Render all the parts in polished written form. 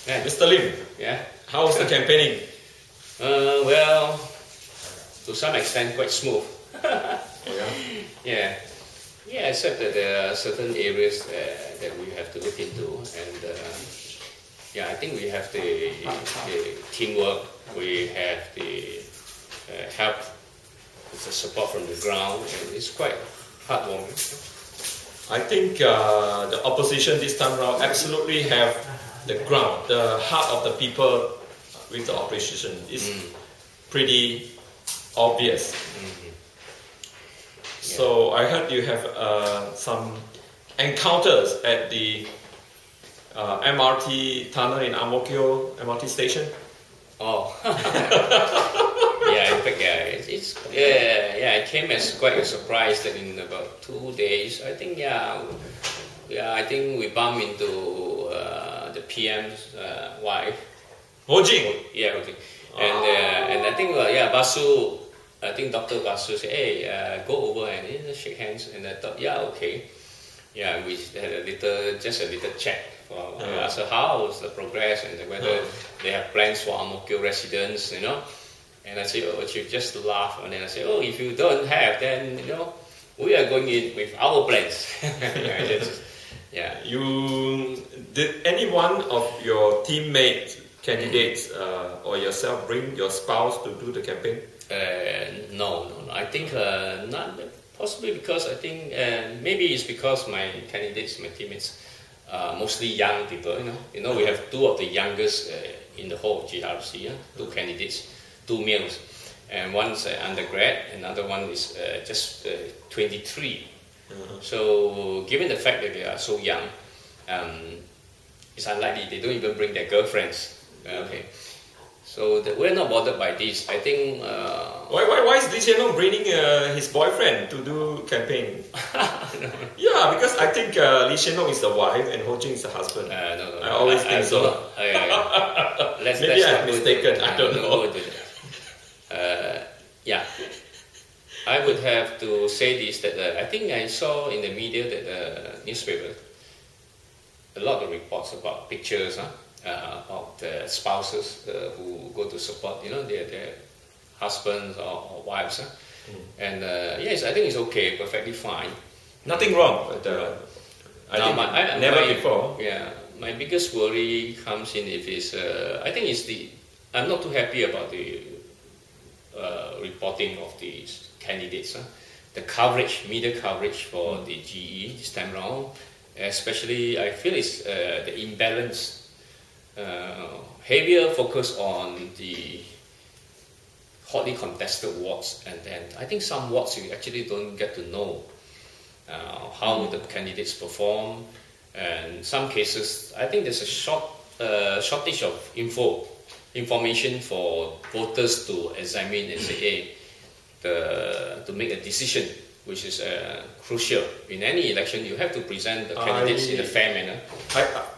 Yeah. Mr. Lim, Yeah. how's the campaigning? Well, to some extent, quite smooth. Yeah. Yeah, except that there are certain areas that we have to look into, and I think we have the teamwork, we have the help, the support from the ground, and it's quite heartwarming. I think the opposition this time around absolutely have the ground, the heart of the people with the opposition. It's pretty obvious. So I heard you have some encounters at the MRT tunnel in Amokyo MRT station. Oh, yeah. In fact, it came as quite a surprise that in about 2 days, I think, I think we bumped into the PM's wife. Ching. Yeah, okay. And I think, Basu. I think Dr. Basu said, "Hey, go over and shake hands." And I thought, okay. Yeah, we had just a little chat. So how was the progress and whether they have plans for Amokyo residents, And I said, she just laughed. And then I said, if you don't have, then, we are going in with our plans. Did any one of your teammates, candidates, or yourself bring your spouse to do the campaign? No. I think not. Possibly because I think maybe it's because my candidates, my teammates, mostly young people. We have two of the youngest in the whole GRC. Two candidates, two males, and one's undergrad. Another one is just 23. So given the fact that they are so young, it's unlikely they don't even bring their girlfriends. Okay. So we're not bothered by this. I think. Why is Lee Hsien Loong bringing his boyfriend to do campaign? Yeah, because I think Lee Hsien Loong is the wife and Ching is the husband. No. I always think so. Maybe I'm mistaken. I don't know. I would have to say this that I think I saw in the media that newspaper a lot of reports about pictures. About spouses who go to support, their husbands or wives. And yes, I think it's okay, perfectly fine. Nothing wrong, but never before. Yeah, my biggest worry comes in if it's, I think I'm not too happy about the reporting of the candidates. The coverage, media coverage for the GE this time around, especially I feel it's the imbalance. Heavier focus on the hotly contested wards, and then I think some wards you actually don't get to know how the candidates perform, and some cases I think there's a shortage of information for voters to examine and say, to make a decision, which is crucial. In any election, you have to present the candidates in a fair manner.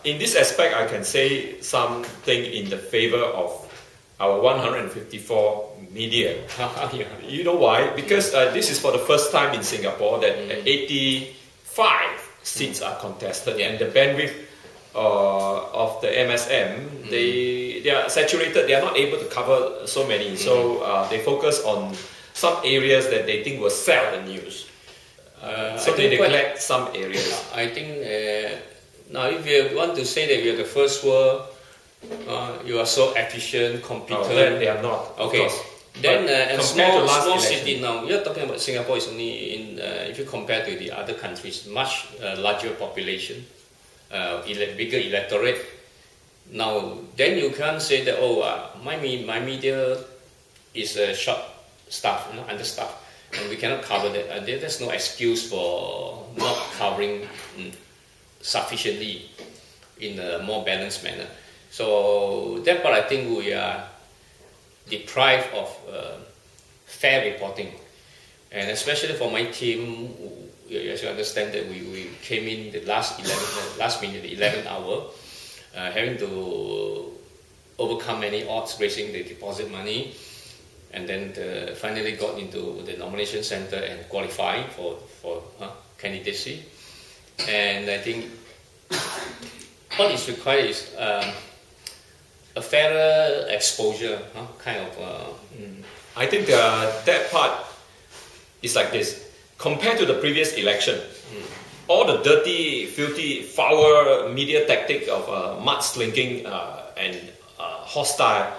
In this aspect, I can say something in the favor of our 154 media. You know why? Because this is for the first time in Singapore that 85 seats are contested, and the bandwidth of the MSM, they are saturated. They are not able to cover so many. So they focus on some areas that they think will sell the news. So they neglect some areas. I think now if you want to say that you're the first world, you are so efficient, competent. Then they are not. Okay. Then a small city now, you're talking about Singapore is only in, if you compare to the other countries, much larger population, bigger electorate. Now, then you can't say that, my media is short-staffed, understaffed, and we cannot cover that. There's no excuse for not covering sufficiently in a more balanced manner. So that part I think we are deprived of fair reporting, and especially for my team, as you understand that we came in the last minute, the 11th hour, having to overcome many odds, raising the deposit money, and then finally got into the nomination center and qualified for candidacy. And I think what is required is a fairer exposure, kind of. I think that part is like this. Compared to the previous election, all the dirty, filthy, foul media tactic of mudslinging and hostile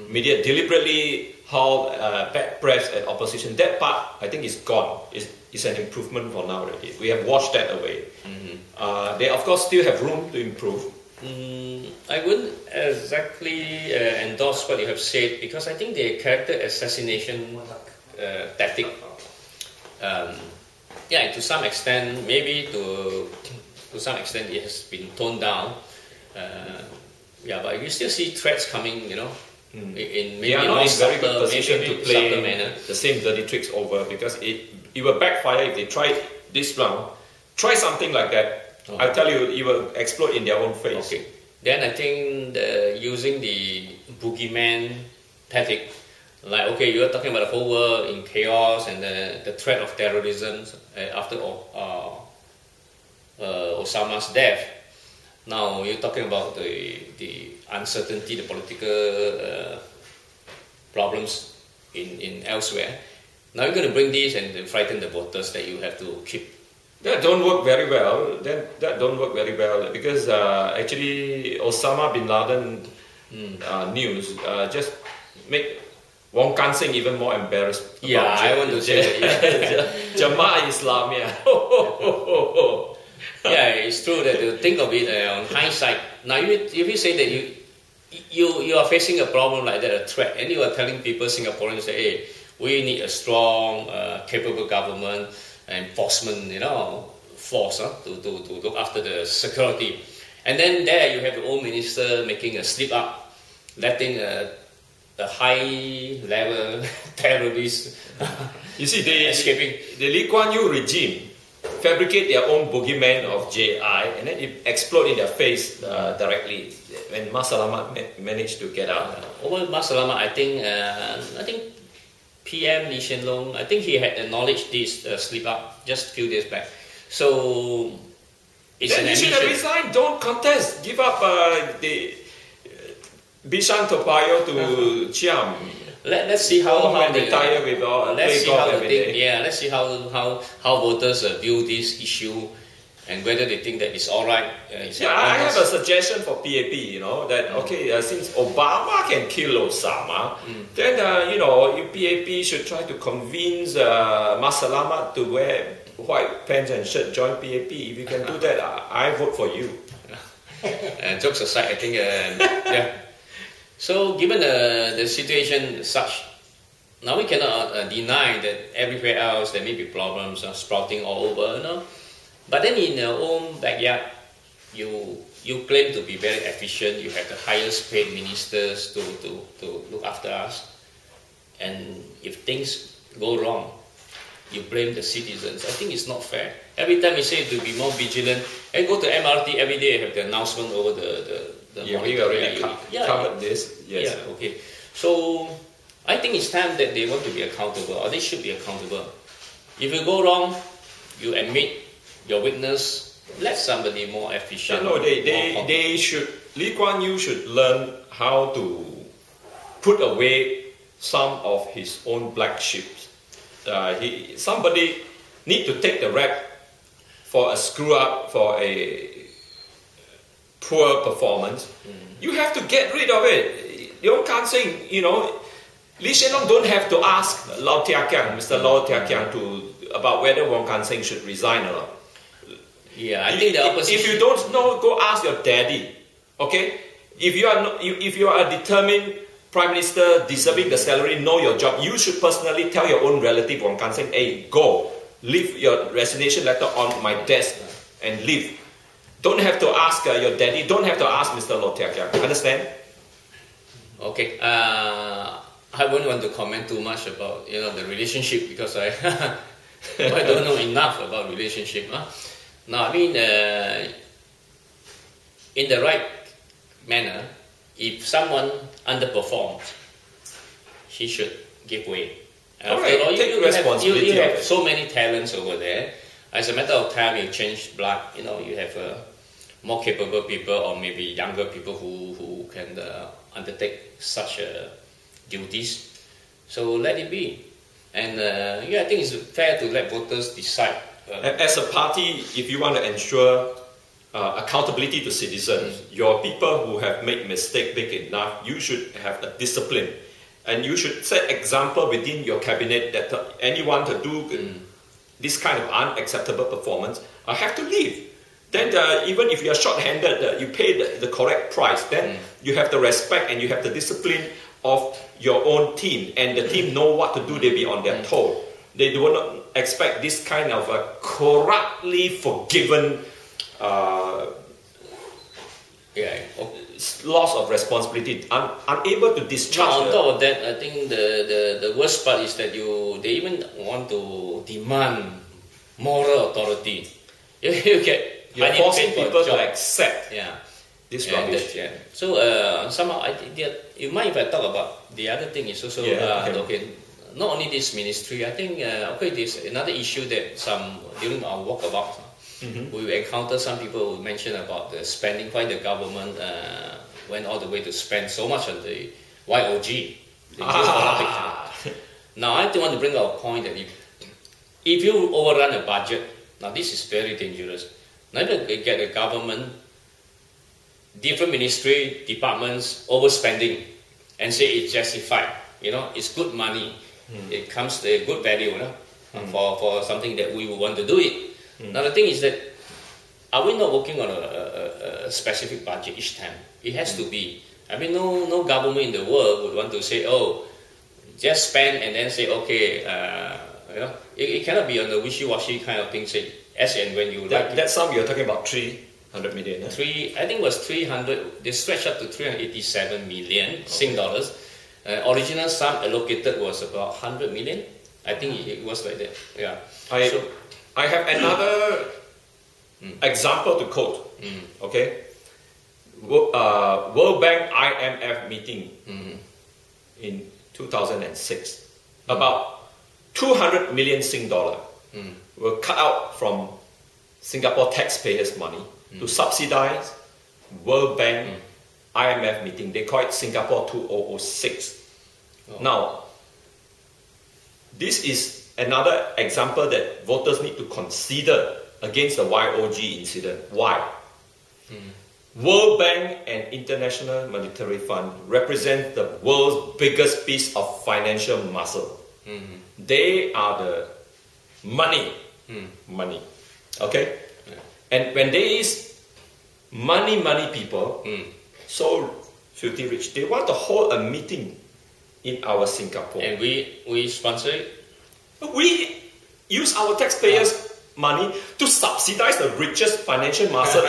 media deliberately haul bad press at opposition, that part I think is gone. It's an improvement for now already. We have washed that away. They of course still have room to improve. I wouldn't exactly endorse what you have said, because I think the character assassination tactic, to some extent, maybe to some extent it has been toned down. But you still see threats coming, in maybe they are not in very good subtle, position to play the same dirty tricks over, because it will backfire if they try this round. Try something like that. I tell you, it will explode in their own face. Okay. Then I think using the boogeyman tactic, like, okay, you're talking about the whole world in chaos and the threat of terrorism after Osama's death. Now you're talking about the uncertainty, the political problems in elsewhere. Now you're going to bring these and frighten the voters that you have to keep. That don't work very well. That don't work very well, because actually Osama bin Laden news just make Wong Kan Seng even more embarrassed. I want to say that. Jamaah Islam, it's true that you think of it on hindsight. Now, if you say that you are facing a problem like that, a threat, and you are telling people, Singaporeans, that hey, we need a strong, capable government, enforcement, force to look after the security. And then there you have the old minister making a slip up, letting a high-level terrorist you see, they escaping. The Lee Kuan Yew regime fabricate their own boogeyman of JI, and then it explode in their face directly when Mas Selamat managed to get out. Over Mas Selamat, I think PM Lee Hsien Loong, I think he had acknowledged this slip up just a few days back. So it's then an you should have resigned. Don't contest. Give up the Bishan Toa Payoh to Chiam. Let's see how they retire with let's see how every day. let's see how voters view this issue, and whether they think that it's all right. I have a suggestion for PAP. That since Obama can kill Osama, then PAP should try to convince Mas Selamat to wear white pants and shirt, join PAP. If you can do that, I vote for you. Jokes aside, I think So given the situation such, now we cannot deny that everywhere else there may be problems sprouting all over, But then in your own backyard, you claim to be very efficient. You have the highest paid ministers to look after us, and if things go wrong, you blame the citizens. I think it's not fair. Every time we say to be more vigilant, and go to MRT every day, have the announcement over the we already covered this. Yes. Yeah, okay. So I think it's time that they want to be accountable, or they should be accountable. If you go wrong, you admit your weakness. Let somebody more efficient. No, they should. Lee Kuan Yew should learn how to put away some of his own black sheep. Somebody need to take the rap for a screw up, for a poor performance. You have to get rid of it. You can't say, Lee Hsien Loong don't have to ask Mr. Lau Tia Kiang about whether Wong Kan Seng should resign or not. Yeah, I think the opposition. If you don't know, go ask your daddy. Okay, if you are a determined prime minister deserving the salary, know your job. You should personally tell your own relative Wong Kan Seng, hey, go, leave your resignation letter on my desk and leave. Don't have to ask your daddy. Don't have to ask Mr. Lau Tia Kiang. Understand? Okay. I wouldn't want to comment too much about the relationship, because I I don't know enough about relationship. Now, I mean, in the right manner, if someone underperforms, he should give way. After all, take responsibility. You have so many talents over there. As a matter of time, you change blood. You have more capable people, or maybe younger people who can undertake such duties. So let it be. And yeah, I think it's fair to let voters decide. As a party, if you want to ensure accountability to citizens, your people who have made mistake big enough, you should have a discipline. And you should set example within your cabinet that anyone to do this kind of unacceptable performance have to leave. Then even if you are short-handed, you pay the correct price, then you have the respect and you have the discipline of your own team, and the team know what to do, they be on their toe. They do not expect this kind of a corruptly forgiven loss of responsibility, unable to discharge. Now, on top of that, I think the worst part is that they even want to demand moral authority. You're forcing people to accept this rubbish. So somehow, you mind if I talk about the other thing is also not only this ministry. I think there's another issue that during our walkabout. We encounter some people who mention about the spending, why the government went all the way to spend so much on the YOG. Now, I want to bring out a point that if you overrun a budget, now this is very dangerous. Now you get a government, different ministry, departments overspending and say it's justified. It's good money. It comes to a good value for something that we would want to do it. Now the thing is that, are we not working on a specific budget each time? It has to be. I mean, no government in the world would want to say, oh, just spend and then say, okay, it cannot be on the wishy-washy kind of thing, say, as and when you like. That sum you're talking about 300 million. I think it was 300, they stretched up to 387 million Sing dollars. Original sum allocated was about 100 million. I think it was like that. Yeah. I have another example to quote. Okay, World Bank IMF meeting in 2006. About 200 million Sing dollar were cut out from Singapore taxpayers' money to subsidize World Bank IMF meeting. They call it Singapore 2006. Now, this is another example that voters need to consider against the YOG incident. Why? World Bank and International Monetary Fund represent the world's biggest piece of financial muscle. They are the money. Okay? And when there is money people, so filthy rich, they want to hold a meeting in our Singapore. And we sponsor it? We use our taxpayers' money to subsidize the richest financial muscle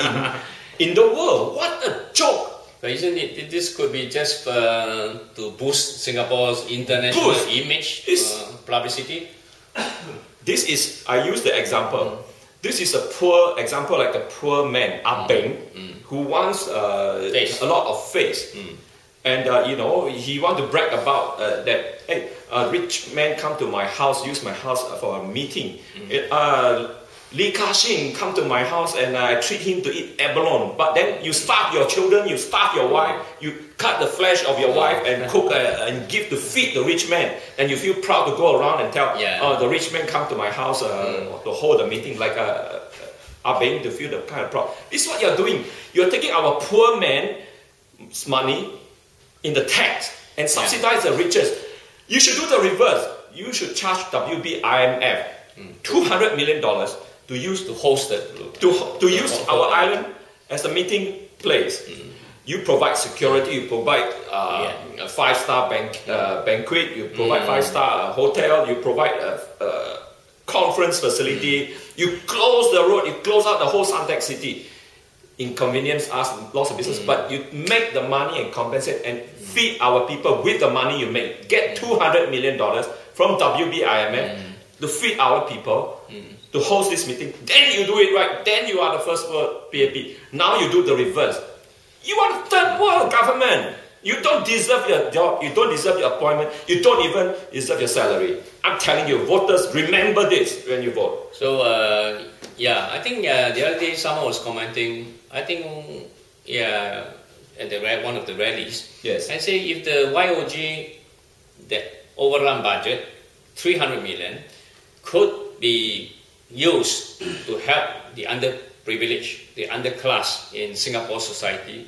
in the world. What a joke! But isn't it, this could be just to boost Singapore's international image, publicity? This is, I use the example. This is a poor example, like a poor man, Beng, who wants a lot of face. And he want to brag about that, hey, a rich man come to my house, use my house for a meeting. Li Ka-shing come to my house and I treat him to eat abalone. But then you starve your children, you starve your wife, you cut the flesh of your wife and cook and give to feed the rich man. And you feel proud to go around and tell, the rich man come to my house to hold a meeting like Beng to feel the kind of proud. This is what you're doing. You're taking our poor man's money in the tax and subsidize the richest. You should do the reverse. You should charge WBIMF $200 million to use to host it, to use our island as a meeting place. You provide security, you provide a 5-star banquet, you provide 5-star hotel, you provide a conference facility, you close the road, you close out the whole Suntec city. Inconvenience us, loss of business, but you make the money and compensate and feed our people with the money you make. Get $200 million from WBIMF to feed our people, to host this meeting. Then you do it right. Then you are the first world PAP. Now you do the reverse. You are the third world government. You don't deserve your job. You don't deserve your appointment. You don't even deserve your salary. I'm telling you, voters, remember this when you vote. So, I think the other day someone was commenting, I think, at one of the rallies. Yes. And say if the YOG, the overrun budget, 300 million, could be used to help the underprivileged, the underclass in Singapore society,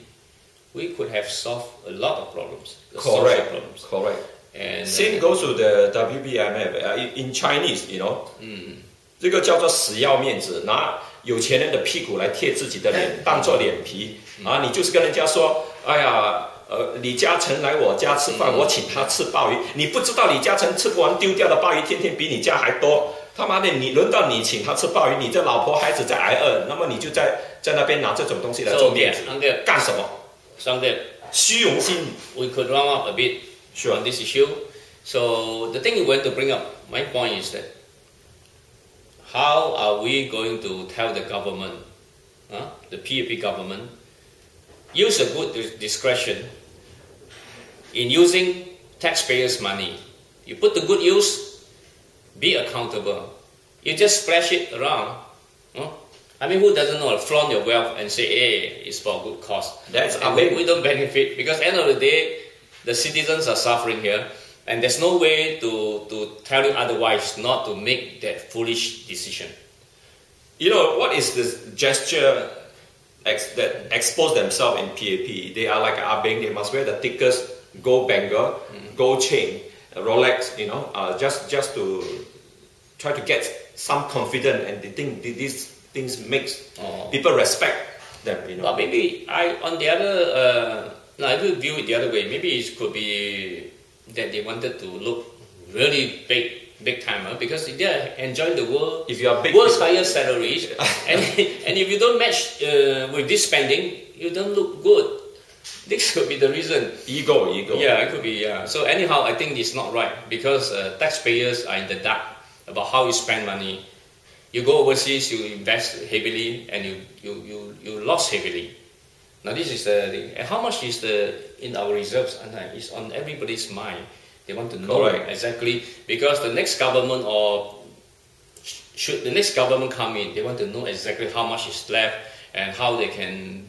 we could have solved a lot of problems. Correct. Problems. Correct. And same goes to the WBMF. In Chinese, you know, 这个叫做死要面子，拿有钱人的屁股来贴自己的脸，当做脸皮啊！你就是跟人家说，哎呀，李嘉诚来我家吃饭，我请他吃鲍鱼。你不知道李嘉诚吃不完丢掉的鲍鱼，天天比你家还多。他妈的，你轮到你请他吃鲍鱼，你这老婆孩子在挨饿，那么你就在那边拿这种东西来做面子，干什么？虚荣心。We could round up a bit on this issue. So the thing you want to bring up, my point is that how are we going to tell the government, the PAP government, use a good discretion in using taxpayers' money? You put the good use, be accountable. You just splash it around. I mean, who doesn't know? Flaunt your wealth and say, hey, it's for a good cause. We don't benefit because at the end of the day, the citizens are suffering here. And there's no way to tell you otherwise not to make that foolish decision. You know, what is this gesture that expose themselves in PAP? They are like Abeng, they must wear the thickest gold bangle, gold chain, Rolex, you know, just to try to get some confidence, and they think these things makes people respect them, you know. But maybe on the other, if you view it the other way, maybe it could be that they wanted to look really big timer because they are enjoying the world. If you are big, world's highest salaries, and if you don't match with this spending, you don't look good. This could be the reason. Ego. Yeah, it could be. Yeah. So anyhow, I think it's not right because taxpayers are in the dark about how you spend money. You go overseas, you invest heavily, and you lost heavily. Now this is the thing. And how much is in our reserves? And it's on everybody's mind. They want to know exactly because the next government should the next government come in, they want to know exactly how much is left and how they can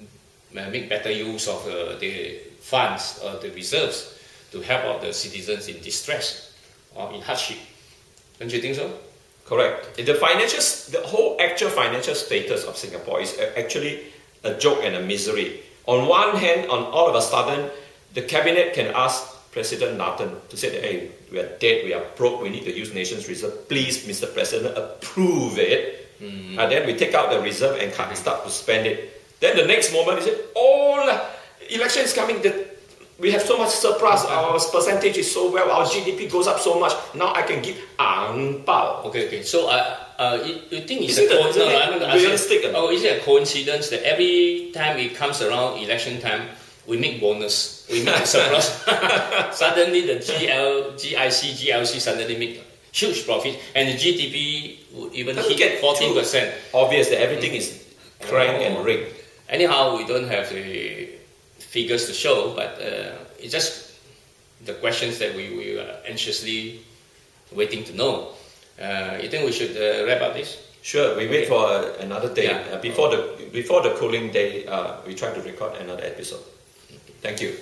make better use of the funds or the reserves to help out the citizens in distress or in hardship. Don't you think so? Correct. The whole actual financial status of Singapore is actually a joke and a misery. On one hand, all of a sudden, the cabinet can ask President Nathan to say that, hey, we are dead, we are broke, we need to use nation's reserve. Please, Mr. President, approve it. And then we take out the reserve and start to spend it. Then the next moment, he said, election is coming, we have so much surplus, our percentage is so well, our GDP goes up so much, now I can give ang pao. Okay. So you think it's realistic? Is it a coincidence that every time it comes around election time, we make bonus, we make surplus? Suddenly the GLC suddenly make huge profit, and the GDP would even hit 14%. Obvious that everything is cranked and rigged. Anyhow, we don't have the figures to show, but it's just the questions that we are anxiously waiting to know. You think we should wrap up this? Sure, we wait for another day. Before the cooling day, we try to record another episode. Thank you.